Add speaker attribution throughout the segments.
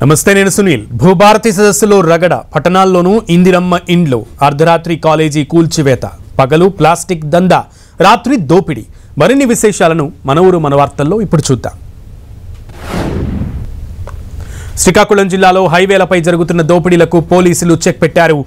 Speaker 1: నమస్తే, నేను సునీల్. భూభారతి సదస్సులో రగడ, పట్టణాల్లోనూ ఇందిరమ్మ ఇండ్లు, అర్ధరాత్రి కాలేజీ కూల్చివేత, పగలు ప్లాస్టిక్ దందా, రాత్రి దోపిడీ. మరిన్ని విశేషాలను మన ఊరు మన వార్తల్లో ఇప్పుడు చూద్దాం. శ్రీకాకుళం జిల్లాలో హైవేలపై జరుగుతున్న దోపిడీలకు పోలీసులు చెక్ పెట్టారు.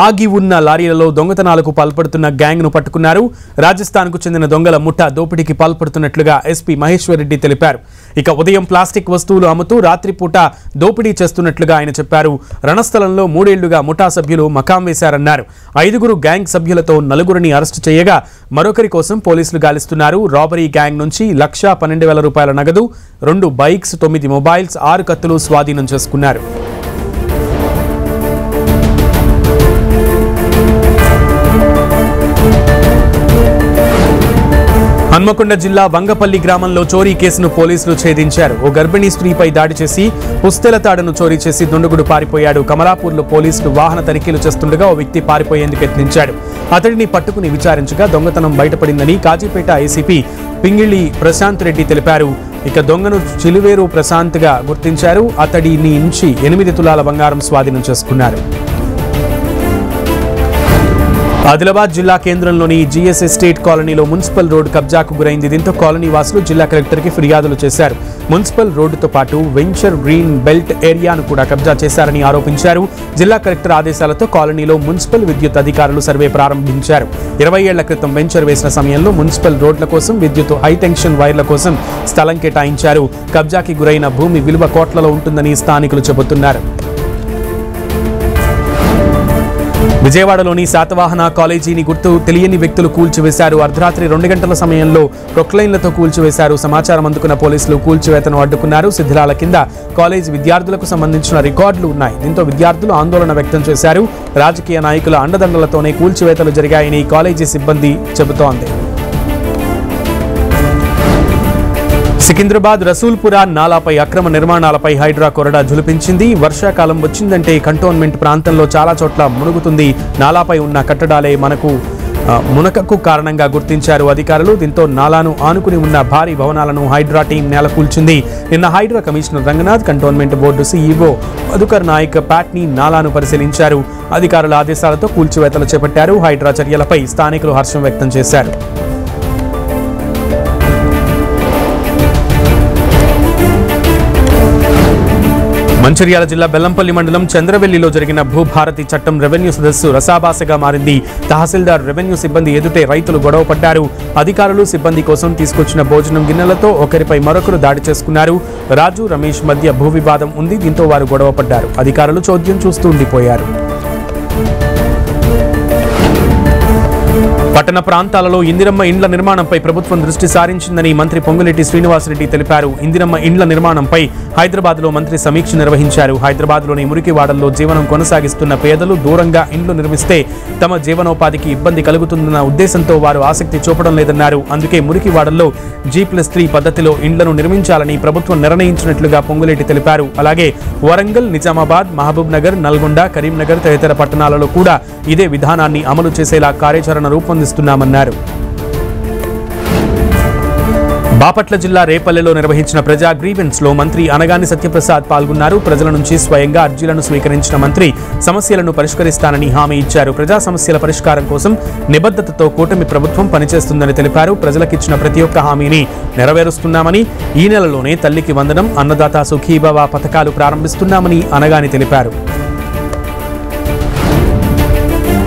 Speaker 1: ఆగి ఉన్న లారీలలో దొంగతనాలకు పాల్పడుతున్న గ్యాంగ్ను పట్టుకున్నారు. రాజస్థాన్కు చెందిన దొంగల ముఠా దోపిడీకి పాల్పడుతున్నట్లుగా ఎస్పీ మహేశ్వర్ రెడ్డి తెలిపారు. ఇక ఉదయం ప్లాస్టిక్ వస్తువులు అమ్ముతూ రాత్రిపూట దోపిడీ చేస్తున్నట్లుగా ఆయన చెప్పారు. రణస్థలంలో 3 ఏళ్లుగా ముఠా సభ్యులు మకాం వేశారన్నారు. 5గురు గ్యాంగ్ సభ్యులతో 4గురిని అరెస్టు చేయగా మరొకరి కోసం పోలీసులు గాలిస్తున్నారు. రాబరీ గ్యాంగ్ నుంచి 1,12,000 రూపాయల నగదు, 2 బైక్స్, 9 మొబైల్స్, 6 కత్తులు స్వాధీనం చేసుకున్నారు. హన్మకొండ జిల్లా వంగపల్లి గ్రామంలో చోరీ కేసును పోలీసులు ఛేదించారు. ఓ గర్భిణీ స్త్రీపై దాడి చేసి పుస్తెల తాడును చోరీ చేసి దుండగుడు పారిపోయాడు. కమలాపూర్లో పోలీసులు వాహన తనిఖీలు చేస్తుండగా ఓ వ్యక్తి పారిపోయేందుకు యత్నించాడు. అతడిని పట్టుకుని విచారించగా దొంగతనం బయటపడిందని కాజీపేట ఏసీపీ పింగిళి ప్రశాంత్ రెడ్డి తెలిపారు. ఇక దొంగను చిలువేరు ప్రశాంత్గా గుర్తించారు. అతడి నుంచి 8 తులాల బంగారం స్వాధీనం చేసుకున్నారు. ఆదిలాబాద్ జిల్లా కేంద్రంలోని జీఎస్ ఎస్టేట్ కాలనీలో మున్సిపల్ రోడ్డు కబ్జాకు గురైంది. దీంతో కాలనీ వాసులు జిల్లా కలెక్టర్కి ఫిర్యాదులు చేశారు. మున్సిపల్ రోడ్డుతో పాటు వెంచర్ గ్రీన్ బెల్ట్ ఏరియాను కూడా కబ్జా చేశారని ఆరోపించారు. జిల్లా కలెక్టర్ ఆదేశాలతో కాలనీలో మున్సిపల్ విద్యుత్ అధికారులు సర్వే ప్రారంభించారు. 20 ఏళ్ల క్రితం వెంచర్ వేసిన సమయంలో మున్సిపల్ రోడ్ల కోసం విద్యుత్ హైటెన్షన్ వైర్ల కోసం స్థలం కేటాయించారు. కబ్జాకి గురైన భూమి విలువ కోట్లలో ఉంటుందని స్థానికులు చెబుతున్నారు. విజయవాడలోని శాతవాహన కాలేజీని గుర్తు తెలియని వ్యక్తులు కూల్చివేశారు. అర్ధరాత్రి 2 గంటల సమయంలో ప్రొక్లైన్లతో కూల్చివేశారు. సమాచారం అందుకున్న పోలీసులు కూల్చివేతను అడ్డుకున్నారు. శిథిలాల కింద కాలేజీ విద్యార్థులకు సంబంధించిన రికార్డులు ఉన్నాయి. దీంతో విద్యార్థులు ఆందోళన వ్యక్తం చేశారు. రాజకీయ నాయకుల అండదండలతోనే కూల్చివేతలు జరిగాయని కాలేజీ సిబ్బంది చెబుతోంది. సికింద్రాబాద్ రసూల్పురా నాలాపై అక్రమ నిర్మాణాలపై హైడ్రా కొరడా జులిపించింది. వర్షాకాలం వచ్చిందంటే కంటోన్మెంట్ ప్రాంతంలో చాలా చోట్ల మునుగుతుంది. నాలాపై ఉన్న కట్టడాలే మునకకు కారణంగా గుర్తించారు అధికారులు. దీంతో నాలాను ఆనుకుని ఉన్న భారీ భవనాలను హైడ్రా టీం నేలకూల్చింది. నిన్న Hydraa commissioner Ranganath, cantonment board CEO Madhukar Nayak Patny నాలాను పరిశీలించారు. అధికారుల ఆదేశాలతో కూల్చివేతలు చేపట్టారు. హైడ్రా చర్యలపై స్థానికులు హర్షం వ్యక్తం చేశారు. మంచిర్యాల జిల్లా బెల్లంపల్లి మండలం చంద్రవెల్లిలో జరిగిన భూభారతి చట్టం రెవెన్యూ సదస్సు రసాభాసగా మారింది. తహసీల్దార్, రెవెన్యూ సిబ్బంది ఎదుటే రైతులు గొడవ పడ్డారు. అధికారులు సిబ్బంది కోసం తీసుకొచ్చిన భోజనం గిన్నెలతో ఒకరిపై మరొకరు దాడి చేసుకున్నారు. రాజు, రమేష్ మధ్య భూ వివాదం ఉంది. దీంతో వారు గొడవ పడ్డారు. అధికారులు చోద్యం చూస్తూ ఉండిపోయారు. పట్టణ ప్రాంతాలలో ఇందిరమ్మ ఇండ్ల నిర్మాణంపై ప్రభుత్వం దృష్టి సారించిందని మంత్రి పొంగులేటి శ్రీనివాసరెడ్డి తెలిపారు. ఇందిరమ్మ ఇండ్ల నిర్మాణంపై హైదరాబాద్లో మంత్రి సమీక్ష నిర్వహించారు. హైదరాబాద్లోని మురికివాడల్లో జీవనం కొనసాగిస్తున్న పేదలు దూరంగా ఇండ్లు నిర్మిస్తే తమ జీవనోపాధికి ఇబ్బంది కలుగుతుందన్న ఉద్దేశంతో వారు ఆసక్తి చూపడం లేదన్నారు. అందుకే మురికివాడల్లో G+3 పద్ధతిలో ఇండ్లను నిర్మించాలని ప్రభుత్వం నిర్ణయించినట్లుగా పొంగులేటి తెలిపారు. అలాగే వరంగల్, నిజామాబాద్, మహబూబ్ నగర్, నల్గొండ, కరీంనగర్ తదితర పట్టణాలలో కూడా ఇదే విధానాన్ని అమలు చేసేలా కార్యాచరణ రూపొందిస్తున్నామన్నారు. బాపట్ల జిల్లా రేపల్లెలో నిర్వహించిన ప్రజా గ్రీవెన్స్ లో మంత్రి అనగాని సత్యప్రసాద్ పాల్గొన్నారు. ప్రజల నుంచి స్వయంగా అర్జీలను స్వీకరించిన మంత్రి సమస్యలను పరిష్కరిస్తానని హామీ ఇచ్చారు. ప్రజా సమస్యల పరిష్కారం కోసం నిబద్ధతతో కూటమి ప్రభుత్వం పనిచేస్తుందని తెలిపారు. ప్రజలకిచ్చిన ప్రతి ఒక్క హామీని నెరవేరుస్తున్నామని, ఈ నెలలోనే తల్లికి వందనం, అన్నదాత సుఖీభవ పథకాలు ప్రారంభిస్తున్నామని అనగాని తెలిపారు.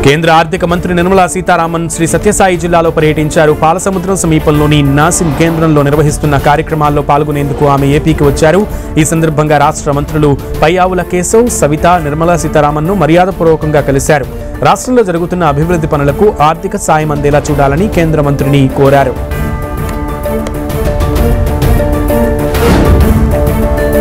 Speaker 1: కేంద్ర ఆర్థిక మంత్రి నిర్మలా సీతారామన్ శ్రీ సత్యసాయి జిల్లాలో పర్యటించారు. పాలసముద్రం సమీపంలోని నాసిం కేంద్రంలో నిర్వహిస్తున్న కార్యక్రమాల్లో పాల్గొనేందుకు ఆమె ఏపీకి వచ్చారు. ఈ సందర్భంగా రాష్ట్ర మంత్రులు పయ్యావుల కేశవ్, సవిత, నిర్మలా సీతారామన్ను మర్యాదపూర్వకంగా కలిశారు. రాష్ట్రంలో జరుగుతున్న అభివృద్ధి పనులకు ఆర్థిక సాయం అందేలా చూడాలని కేంద్ర మంత్రిని కోరారు.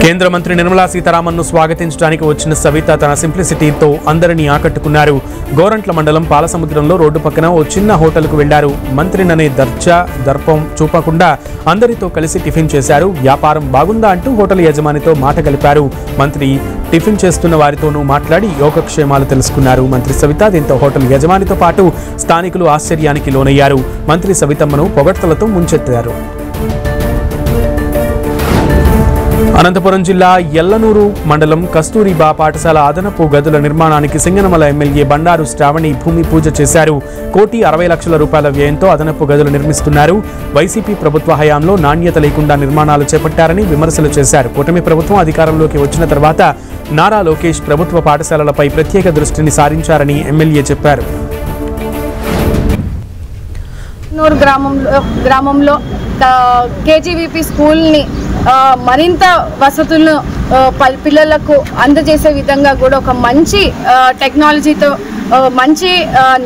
Speaker 1: కేంద్ర మంత్రి నిర్మలా సీతారామన్ను స్వాగతించడానికి వచ్చిన సవిత తన సింప్లిసిటీతో అందరినీ ఆకట్టుకున్నారు. గోరంట్ల మండలం పాలసముద్రంలో రోడ్డు పక్కన ఓ చిన్న హోటల్కు వెళ్లారు. మంత్రిననే దర్పం చూపకుండా అందరితో కలిసి టిఫిన్ చేశారు. వ్యాపారం బాగుందా అంటూ హోటల్ యజమానితో మాట కలిపారు. మంత్రి టిఫిన్ చేస్తున్న వారితోనూ మాట్లాడి యోగక్షేమాలు తెలుసుకున్నారు మంత్రి సవిత. దీంతో హోటల్ యజమానితో పాటు స్థానికులు ఆశ్చర్యానికి లోనయ్యారు. మంత్రి సవితమ్మను పొగడ్తలతో ముంచెత్తారు. అనంతపురం జిల్లా ఎల్లనూరు మండలం కస్తూరిబా పాఠశాల అదనపు గదుల నిర్మాణానికి సింగనమల ఎమ్మెల్యే బండారు శ్రావణి భూమి పూజ చేశారు. 1,60,00,000 రూపాయల వ్యయంతో అదనపు గదులు నిర్మిస్తున్నారు. వైసీపీ ప్రభుత్వ హయాంలో నాణ్యత లేకుండా నిర్మాణాలు చేపట్టారని విమర్శలు చేశారు. కూటమి ప్రభుత్వం అధికారంలోకి వచ్చిన తర్వాత నారా లోకేష్ ప్రభుత్వ పాఠశాలలపై ప్రత్యేక దృష్టిని సారించారని ఎమ్మెల్యే చెప్పారు.
Speaker 2: గ్రామంలో కేజీవీపీ స్కూల్ని మరింత వసతులను పిల్లలకు అందజేసే విధంగా కూడా ఒక మంచి టెక్నాలజీతో మంచి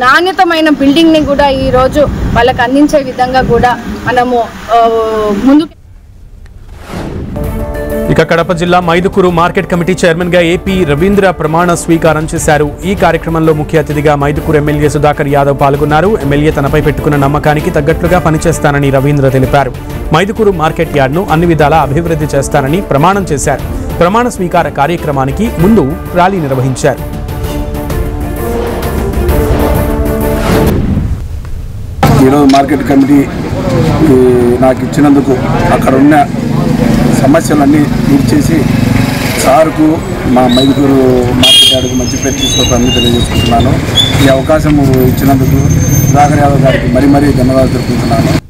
Speaker 2: నాణ్యతమైన బిల్డింగ్ని కూడా ఈరోజు వాళ్ళకు అందించే విధంగా కూడా మనము ముందుకు.
Speaker 1: ఇక కడప జిల్లా మైదుకూరు మార్కెట్ కమిటీ చైర్మన్ గా ఏపీ రవీంద్ర ప్రమాణ స్వీకారం చేశారు. ఈ కార్యక్రమంలో ముఖ్య అతిథిగా మైదుకూరు ఎమ్మెల్యే సుధాకర్ యాదవ్ పాల్గొన్నారు. ఎమ్మెల్యే తనపై పెట్టుకున్న నమ్మకానికి తగ్గట్లుగా పనిచేస్తానని రవీంద్ర తెలిపారు. మైదుకూరు మార్కెట్ యార్డ్ను అన్ని విధాలా అభివృద్ధి చేస్తానని ప్రమాణం చేశారు. ప్రమాణ స్వీకార కార్యక్రమానికి ముందు ర్యాలీ నిర్వహించారు.
Speaker 3: ఈరోజు మార్కెట్ కమిటీ నాకు ఇచ్చినందుకు అక్కడున్న సమస్యలన్నీ తీర్చేసి సార్కు మా మైదుకూరు మార్కెట్ యార్డుకు మంచి పేరు తీసుకొస్తానని తెలియజేసుకుంటున్నాను. ఈ అవకాశం ఇచ్చినందుకు సుధాకర్ యాదవ్ గారికి మరీ ధన్యవాదాలు తెలుపుతున్నాను.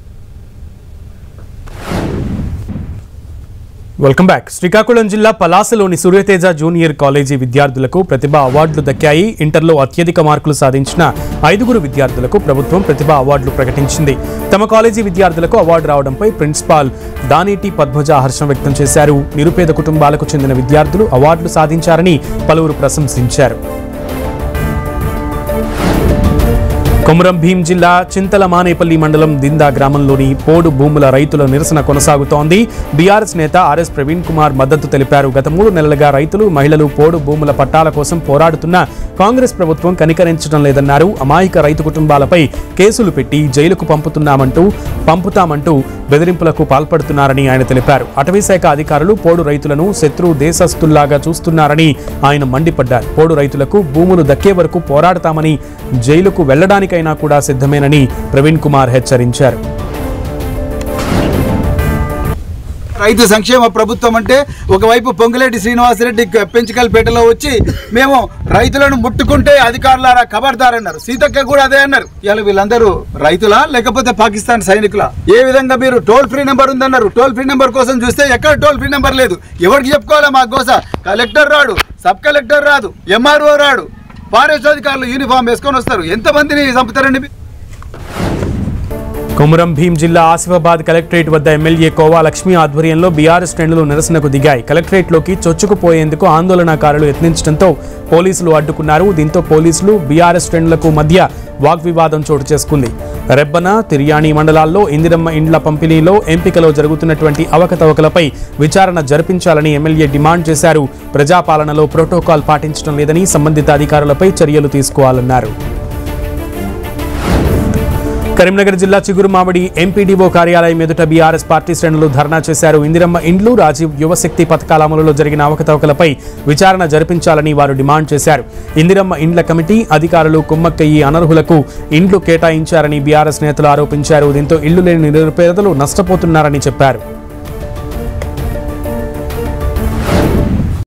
Speaker 1: Welcome back. శ్రీకాకుళం జిల్లా పలాసలోని సూర్యతేజ జూనియర్ కాలేజీ విద్యార్థులకు ప్రతిభా అవార్డులు దక్కాయి. ఇంటర్లో అత్యధిక మార్కులు సాధించిన 5 విద్యార్థులకు ప్రభుత్వం ప్రతిభా అవార్డులు ప్రకటించింది. తమ కాలేజీ విద్యార్థులకు అవార్డు రావడంపై ప్రిన్సిపాల్ దానేటి పద్మజ హర్షం వ్యక్తం చేశారు. నిరుపేద కుటుంబాలకు చెందిన విద్యార్థులు అవార్డులు సాధించారని పలువురు ప్రశంసించారు. కొమురం భీం జిల్లా చింతల మానేపల్లి మండలం దిందా గ్రామంలోని పోడు భూముల రైతుల నిరసన కొనసాగుతోంది. బీఆర్ఎస్ నేత ఆర్ఎస్ ప్రవీణ్ కుమార్ మద్దతు తెలిపారు. గత 3 నెలలుగా రైతులు, మహిళలు పోడు భూముల పట్టాల కోసం పోరాడుతున్న కాంగ్రెస్ ప్రభుత్వం కనికరించడం లేదన్నారు. అమాయక రైతు కుటుంబాలపై కేసులు పెట్టి జైలుకు పంపుతామంటూ బెదిరింపులకు పాల్పడుతున్నారని ఆయన తెలిపారు. అటవీశాఖ అధికారులు పోడు రైతులను శత్రు దేశస్తుల్లాగా చూస్తున్నారని ఆయన మండిపడ్డారు. పోడు రైతులకు భూములు దక్కే వరకు పోరాడతామని, జైలుకు వెళ్లడానికైనా కూడా సిద్ధమేనని ప్రవీణ్ కుమార్ హెచ్చరించారు.
Speaker 4: రైతు సంక్షేమ ప్రభుత్వం అంటే ఒకవైపు పొంగులేటి శ్రీనివాసరెడ్డి పెంచికల్పేటలో వచ్చి మేము రైతులను ముట్టుకుంటే అధికారులారా ఖబర్దారన్నారు. సీతక్క కూడా అదే అన్నారు. ఇవాళ వీళ్ళందరూ రైతులా లేకపోతే పాకిస్తాన్ సైనికులా? ఏ విధంగా మీరు టోల్ ఫ్రీ నెంబర్ ఉందన్నారు. టోల్ ఫ్రీ నెంబర్ కోసం చూస్తే ఎక్కడ టోల్ ఫ్రీ నెంబర్ లేదు. ఎవరికి చెప్పుకోవాలా మా గోస? కలెక్టర్ రాడు, సబ్ కలెక్టర్ రాదు, ఎంఆర్ఓ రాడు, ఫారెస్ట్ అధికారులు యూనిఫామ్ వేసుకొని వస్తారు. ఎంతమందిని చంపుతారండి?
Speaker 1: కొమురం భీం జిల్లా ఆసిఫాబాద్ కలెక్టరేట్ వద్ద ఎమ్మెల్యే కోవా లక్ష్మి ఆధ్వర్యంలో బీఆర్ఎస్ శ్రేణులు నిరసనకు దిగాయి. కలెక్టరేట్లోకి చొచ్చుకుపోయేందుకు ఆందోళనకారులు యత్నించడంతో పోలీసులు అడ్డుకున్నారు. దీంతో పోలీసులు బీఆర్ఎస్ శ్రేణులకు మధ్య వాగ్వివాదం చోటు చేసుకుంది. రెబ్బన, తిర్యాణి మండలాల్లో ఇందిరమ్మ ఇండ్ల పంపిణీలో ఎంపికలో జరుగుతున్నటువంటి అవకతవకలపై విచారణ జరిపించాలని ఎమ్మెల్యే డిమాండ్ చేశారు. ప్రజాపాలనలో ప్రోటోకాల్ పాటించడం లేదని సంబంధిత అధికారులపై చర్యలు తీసుకోవాలన్నారు. కరీంనగర్ జిల్లా చిగురుమామిడి ఎంపీడీఓ కార్యాలయం ఎదుట బీఆర్ఎస్ పార్టీ శ్రేణులు ధర్నా చేశారు. ఇందిరమ్మ ఇండ్లు, రాజీవ్ యువశక్తి పథకాల అమలులో జరిగిన అవకతవకలపై విచారణ జరిపించాలని వారు డిమాండ్ చేశారు. ఇందిరమ్మ ఇండ్ల కమిటీ అధికారులు కుమ్మక్కయ్యి అనర్హులకు ఇండ్లు కేటాయించారని బీఆర్ఎస్ నేతలు ఆరోపించారు. దీంతో ఇళ్లు లేని నిరుపేదలు నష్టపోతున్నారని చెప్పారు.